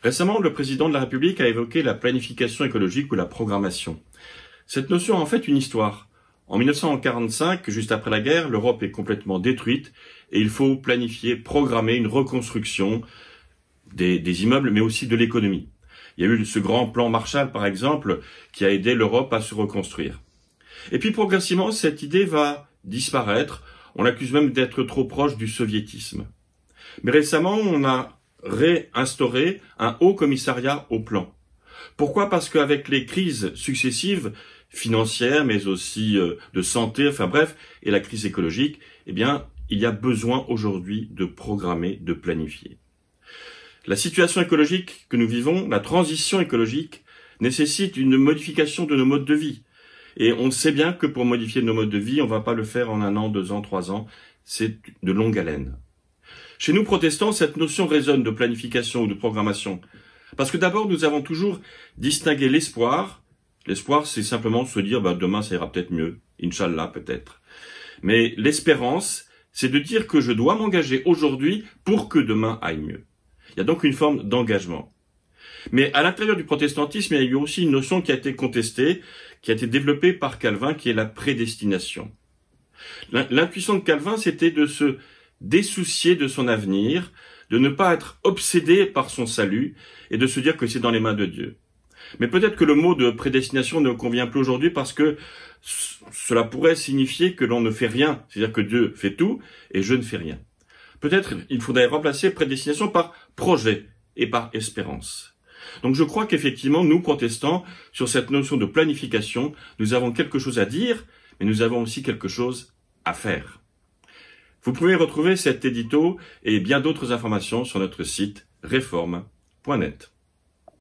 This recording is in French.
Récemment, le président de la République a évoqué la planification écologique ou la programmation. Cette notion a en fait une histoire. En 1945, juste après la guerre, l'Europe est complètement détruite et il faut planifier, programmer une reconstruction des immeubles, mais aussi de l'économie. Il y a eu ce grand plan Marshall, par exemple, qui a aidé l'Europe à se reconstruire. Et puis progressivement, cette idée va disparaître. On l'accuse même d'être trop proche du soviétisme. Mais récemment, on a réinstauré un haut commissariat au plan. Pourquoi? Parce qu'avec les crises successives, financières, mais aussi de santé, enfin bref, et la crise écologique, eh bien, il y a besoin aujourd'hui de programmer, de planifier. La situation écologique que nous vivons, la transition écologique, nécessite une modification de nos modes de vie. Et on sait bien que pour modifier nos modes de vie, on ne va pas le faire en 1 an, 2 ans, 3 ans. C'est de longue haleine. Chez nous, protestants, cette notion résonne de planification ou de programmation. Parce que d'abord, nous avons toujours distingué l'espoir. L'espoir, c'est simplement se dire, demain, ça ira peut-être mieux. Inch'Allah, peut-être. Mais l'espérance, c'est de dire que je dois m'engager aujourd'hui pour que demain aille mieux. Il y a donc une forme d'engagement. Mais à l'intérieur du protestantisme, il y a eu aussi une notion qui a été contestée, qui a été développée par Calvin, qui est la prédestination. L'intuition de Calvin, c'était de se dessoucier de son avenir, de ne pas être obsédé par son salut et de se dire que c'est dans les mains de Dieu. Mais peut-être que le mot de prédestination ne convient plus aujourd'hui parce que cela pourrait signifier que l'on ne fait rien, c'est-à-dire que Dieu fait tout et je ne fais rien. Peut-être il faudrait remplacer prédestination par projet et par espérance. Donc je crois qu'effectivement, nous, protestants, sur cette notion de planification, nous avons quelque chose à dire, mais nous avons aussi quelque chose à faire. Vous pouvez retrouver cet édito et bien d'autres informations sur notre site réforme.net.